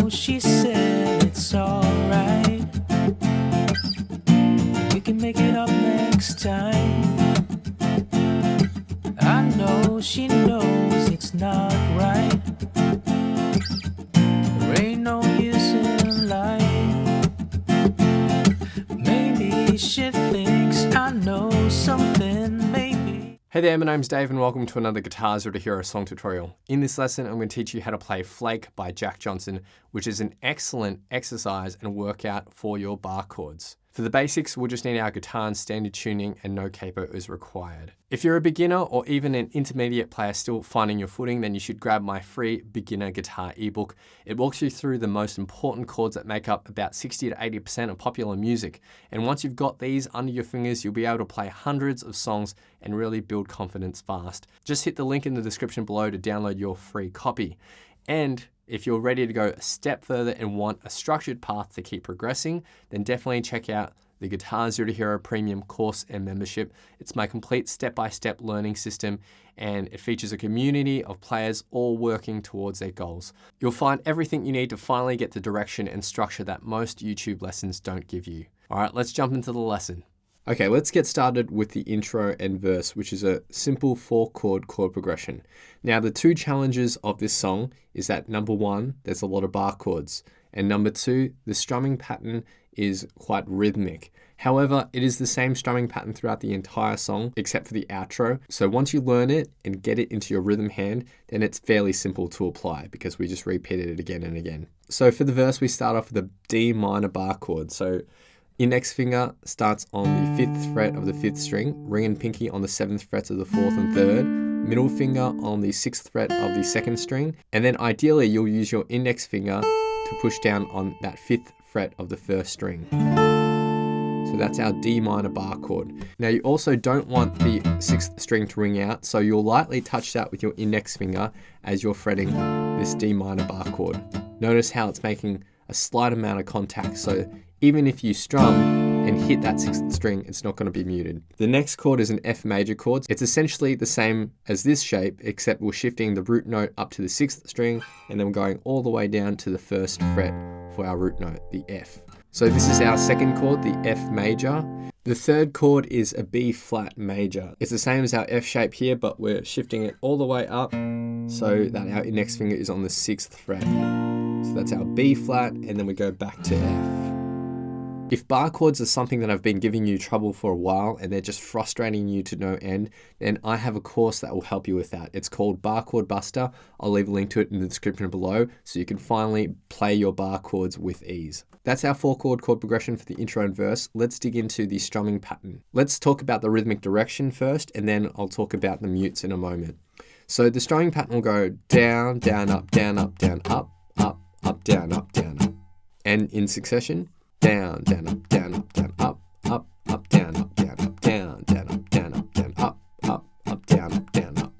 know she said it's alright. We can make it up next time. I know she knows it's not right. There ain't no use in lying. Maybe she thinks I know something, maybe. Hey there, my name's Dave and welcome to another Guitar Zero to Hero song tutorial. In this lesson, I'm going to teach you how to play Flake by Jack Johnson, which is an excellent exercise and workout for your bar chords. For the basics, we'll just need our guitar and standard tuning and no capo is required. If you're a beginner or even an intermediate player still finding your footing, then you should grab my free beginner guitar ebook. It walks you through the most important chords that make up about 60 to 80% of popular music. And once you've got these under your fingers, you'll be able to play hundreds of songs and really build confidence fast. Just hit the link in the description below to download your free copy. And if you're ready to go a step further and want a structured path to keep progressing, then definitely check out the Guitar Zero to Hero Premium course and membership. It's my complete step-by-step learning system, and it features a community of players all working towards their goals. You'll find everything you need to finally get the direction and structure that most YouTube lessons don't give you. All right, let's jump into the lesson. Okay, let's get started with the intro and verse, which is a simple 4-chord chord progression. Now, the two challenges of this song is that number one, there's a lot of bar chords, and number two, the strumming pattern is quite rhythmic. However, it is the same strumming pattern throughout the entire song, except for the outro. So once you learn it and get it into your rhythm hand, then it's fairly simple to apply because we just repeated it again and again. So for the verse, we start off with a D minor bar chord. So index finger starts on the 5th fret of the 5th string, ring and pinky on the 7th frets of the 4th and 3rd, middle finger on the 6th fret of the 2nd string, and then ideally you'll use your index finger to push down on that 5th fret of the 1st string. So that's our D minor bar chord. Now you also don't want the 6th string to ring out, so you'll lightly touch that with your index finger as you're fretting this D minor bar chord. Notice how it's making a slight amount of contact, so even if you strum and hit that 6th string, it's not going to be muted. The next chord is an F major chord. It's essentially the same as this shape, except we're shifting the root note up to the 6th string, and then we're going all the way down to the 1st fret for our root note, the F. So this is our second chord, the F major. The third chord is a B flat major. It's the same as our F shape here, but we're shifting it all the way up so that our index finger is on the 6th fret. So that's our B flat, and then we go back to F. If bar chords are something that I've been giving you trouble for a while and they're just frustrating you to no end, then I have a course that will help you with that. It's called Barre Chord Buster. I'll leave a link to it in the description below so you can finally play your bar chords with ease. That's our 4-chord chord progression for the intro and verse. Let's dig into the strumming pattern. Let's talk about the rhythmic direction first, and then I'll talk about the mutes in a moment. So the strumming pattern will go down, down, up, down, up, down, up, up, up, down, up, down, up. And in succession, down, down, up, down, up, down, up, up, up, down, up, down, up, down, down, up, down, up, down, up, up, up, down, up, down, up.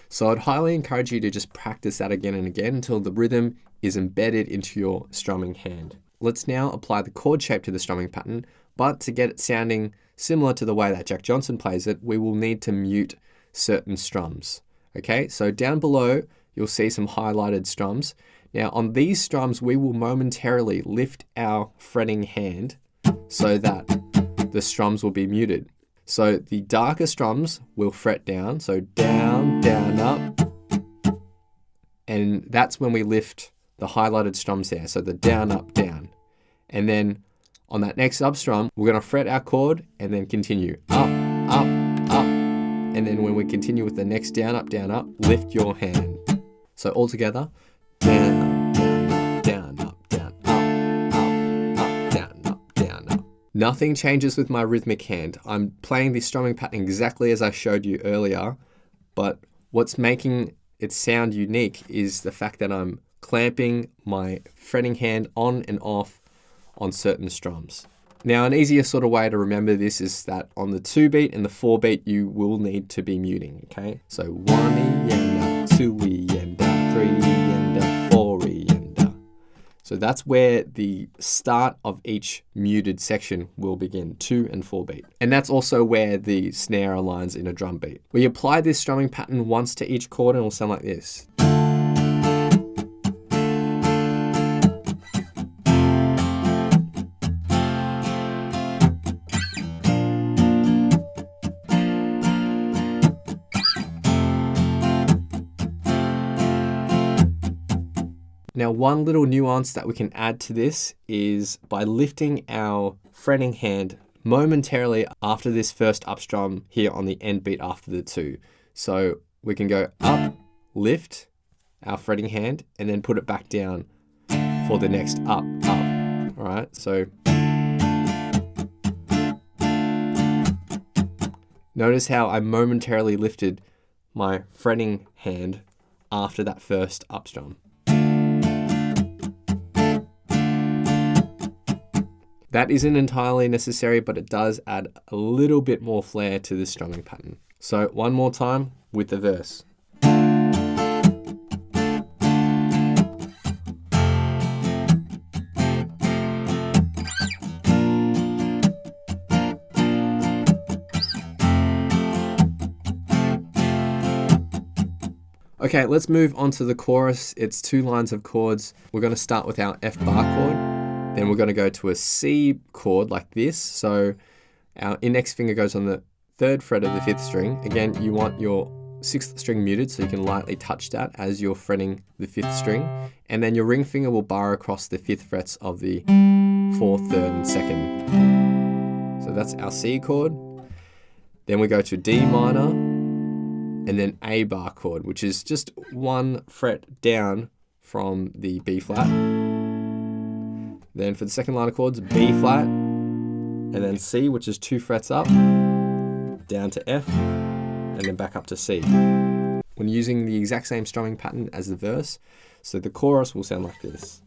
So I'd highly encourage you to just practice that again and again until the rhythm is embedded into your strumming hand. Let's now apply the chord shape to the strumming pattern, but to get it sounding similar to the way that Jack Johnson plays it, we will need to mute certain strums. Okay, so down below, you'll see some highlighted strums. Now on these strums, we will momentarily lift our fretting hand so that the strums will be muted. So the darker strums will fret down, so down, down, up, and that's when we lift the highlighted strums there, so the down, up, down. And then on that next up strum, we're going to fret our chord and then continue up, up, up, and then when we continue with the next down, up, lift your hand. So all together, down, down, up, down, up, down, up, down, up. Nothing changes with my rhythmic hand. I'm playing the strumming pattern exactly as I showed you earlier, but what's making it sound unique is the fact that I'm clamping my fretting hand on and off on certain strums. Now, an easier sort of way to remember this is that on the 2 beat and the 4 beat, you will need to be muting, okay? So 1 E and 2 E and 3 E and 4 E and. So that's where the start of each muted section will begin, 2 and 4 beat. And that's also where the snare aligns in a drum beat. We apply this strumming pattern once to each chord and it will sound like this. Now, one little nuance that we can add to this is by lifting our fretting hand momentarily after this first up strum here on the end beat after the 2. So we can go up, lift our fretting hand, and then put it back down for the next up, up. All right, so notice how I momentarily lifted my fretting hand after that first up strum. That isn't entirely necessary, but it does add a little bit more flair to the strumming pattern. So one more time with the verse. Okay, let's move on to the chorus. It's 2 lines of chords. We're going to start with our F bar chord. Then we're going to go to a C chord like this. So our index finger goes on the 3rd fret of the 5th string. Again, you want your 6th string muted so you can lightly touch that as you're fretting the 5th string. And then your ring finger will bar across the 5th frets of the 4th, 3rd, and 2nd. So that's our C chord. Then we go to D minor and then A bar chord, which is just 1 fret down from the B flat. Then for the second line of chords, B flat, and then C, which is 2 frets up, down to F, and then back up to C. When using the exact same strumming pattern as the verse, so the chorus will sound like this.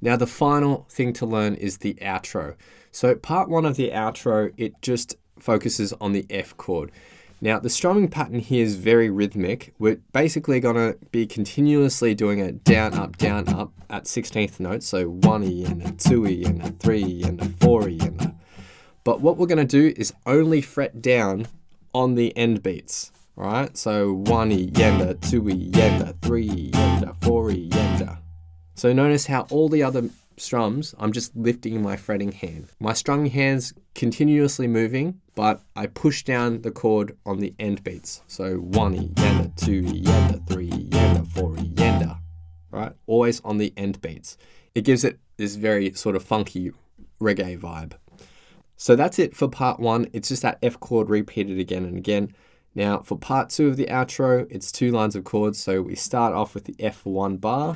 Now the final thing to learn is the outro. So part 1 of the outro, it just focuses on the F chord. Now the strumming pattern here is very rhythmic. We're basically gonna be continuously doing a down, up at 16th notes. So 1E and a 2E and a 3E and a 4E and a... But what we're gonna do is only fret down on the end beats. All right, so 1E yenda, 2E yenda, 3E yenda, 4E yenda. So notice how all the other strums, I'm just lifting my fretting hand. My strumming hand's continuously moving, but I push down the chord on the end beats. So 1E yenda, 2E yenda, 3E yenda, 4E yenda, right? Always on the end beats. It gives it this very sort of funky reggae vibe. So that's it for part 1. It's just that F chord repeated again and again. Now for part 2 of the outro, it's 2 lines of chords. So we start off with the F for 1 bar.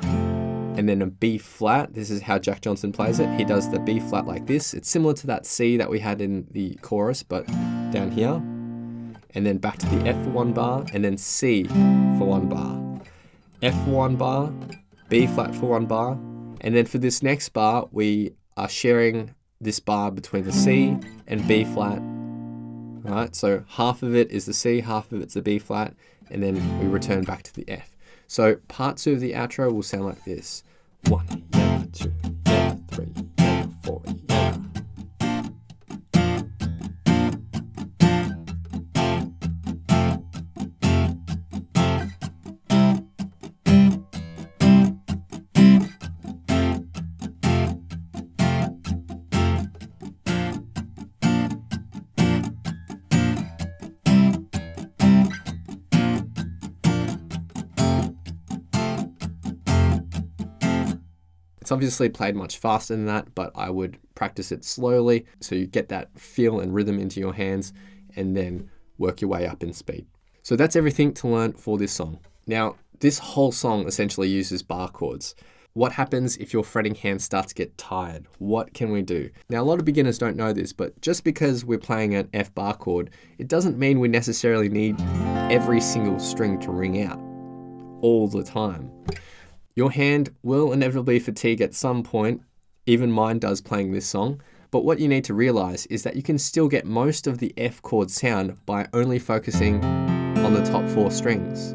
And then a B flat. This is how Jack Johnson plays it. He does the B flat like this. It's similar to that C that we had in the chorus, but down here. And then back to the F for 1 bar, and then C for 1 bar. F for 1 bar, B flat for 1 bar. And then for this next bar, we are sharing this bar between the C and B flat. Right, so half of it is the C, half of it's the B flat, and then we return back to the F. So part 2 of the outro will sound like this. 1, yeah, 2, yeah, 3, yeah, 4, yeah. It's obviously played much faster than that, but I would practice it slowly so you get that feel and rhythm into your hands and then work your way up in speed. So that's everything to learn for this song. Now, this whole song essentially uses bar chords. What happens if your fretting hand starts to get tired? What can we do? Now, a lot of beginners don't know this, but just because we're playing an F bar chord, it doesn't mean we necessarily need every single string to ring out all the time. Your hand will inevitably fatigue at some point, even mine does playing this song, but what you need to realize is that you can still get most of the F chord sound by only focusing on the top 4 strings.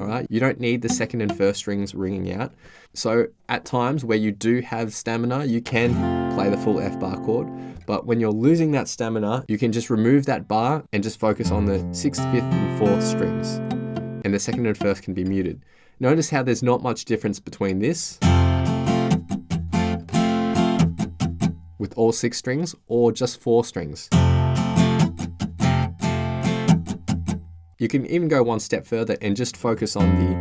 All all right? You don't need the second and first strings ringing out. So at times where you do have stamina, you can play the full F bar chord. But when you're losing that stamina, you can just remove that bar and just focus on the 6th, 5th, and 4th strings. And the second and first can be muted. Notice how there's not much difference between this with all 6 strings or just 4 strings. You can even go one step further and just focus on the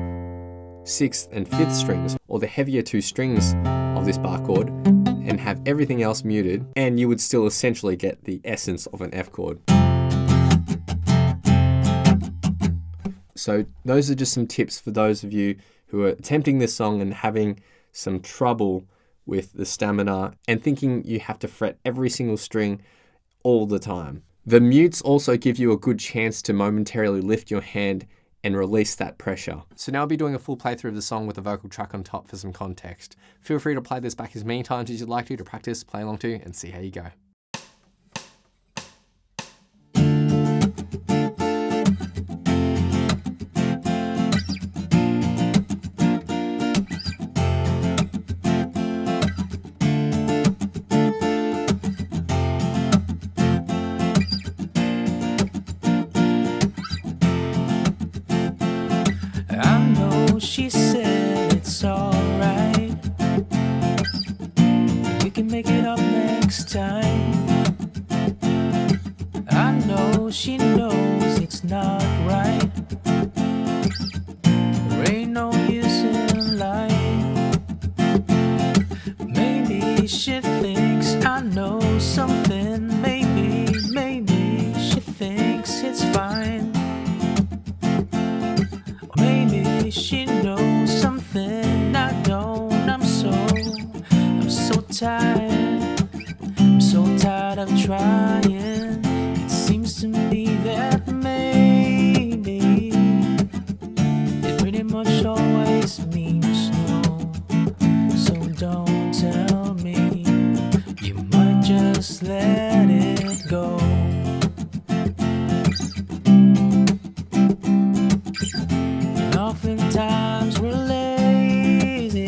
6th and 5th strings, or the heavier 2 strings of this bar chord, and have everything else muted, and you would still essentially get the essence of an F chord. So those are just some tips for those of you who are attempting this song and having some trouble with the stamina and thinking you have to fret every single string all the time. The mutes also give you a good chance to momentarily lift your hand and release that pressure. So now I'll be doing a full playthrough of the song with a vocal track on top for some context. Feel free to play this back as many times as you'd like to practice, play along to, and see how you go. She said it's alright, we can make it up next time. I know she knows it's not right. There ain't no use in lying. Maybe she thinks I know something. Maybe she thinks it's fine. Maybe she knows something I don't. I'm so tired. I'm so tired of trying. It seems to me that maybe it pretty much always means no. So don't tell me. You might just let it go. Oftentimes we're lazy.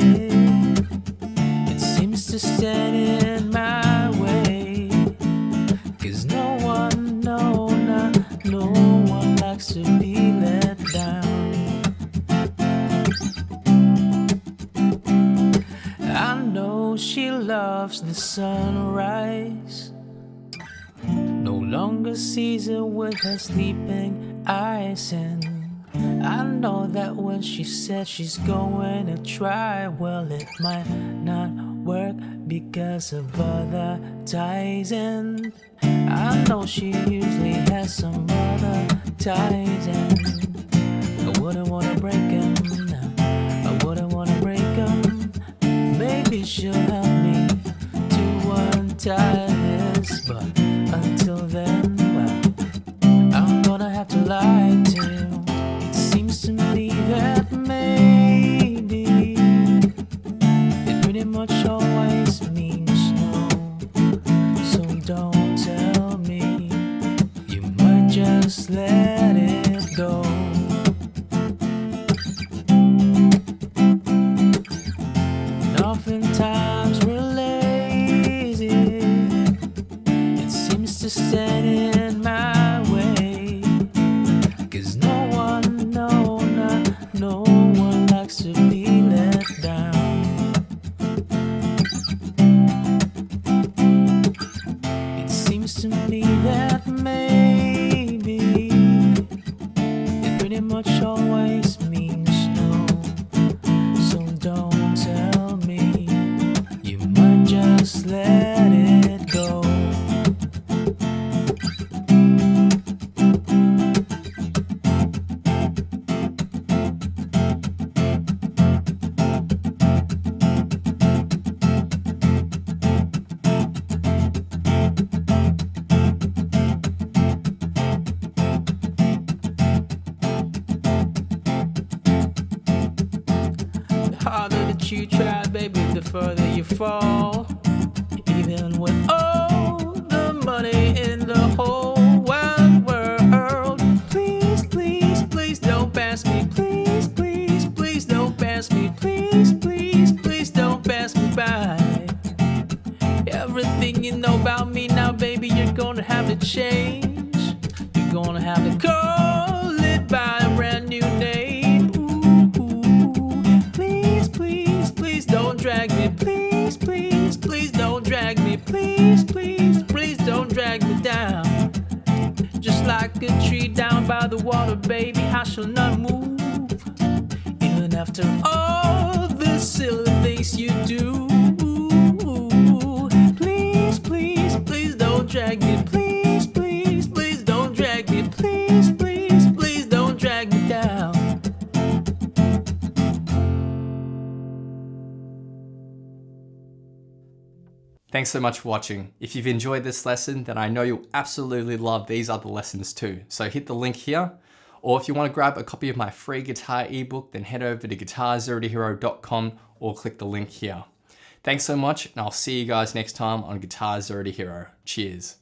It seems to stand in my way. 'Cause no one likes to be let down. I know she loves the sunrise. No longer sees it with her sleeping eyes, and I know that when she said she's going to try, well, it might not work because of other ties. And I know she usually has some other ties, and I wouldn't want to break them. I wouldn't want to break them. Maybe she'll help me to untie this, but until then, well, I'm gonna have to lie to you. Seems to me that maybe it pretty much always means no. So don't tell me. You might just let it go. And oftentimes we're lazy. It seems to stand in my way. 'Cause no one likes to be let down. It seems to me that maybe it pretty much always means no. So don't tell me. You might just let it go. The harder that you try, baby, the further you fall. Even with all the money in the whole wide world. Please, please, please don't pass me. Please, please. have to change. You're gonna have to call it by a brand new name. Ooh, please, please, please don't drag me. Please, please, please don't drag me. Please, please, please don't drag me down. Just like a tree down by the water, baby, I shall not move. Even after all the silly things you do. Please, please, please don't drag me. Please, please, please don't drag me. Please, please, please don't drag me down. Thanks so much for watching. If you've enjoyed this lesson, then I know you'll absolutely love these other lessons too. So hit the link here. Or if you want to grab a copy of my free guitar ebook, then head over to guitarzerotohero.com or click the link here. Thanks so much, and I'll see you guys next time on Guitar Zero to Hero. Cheers.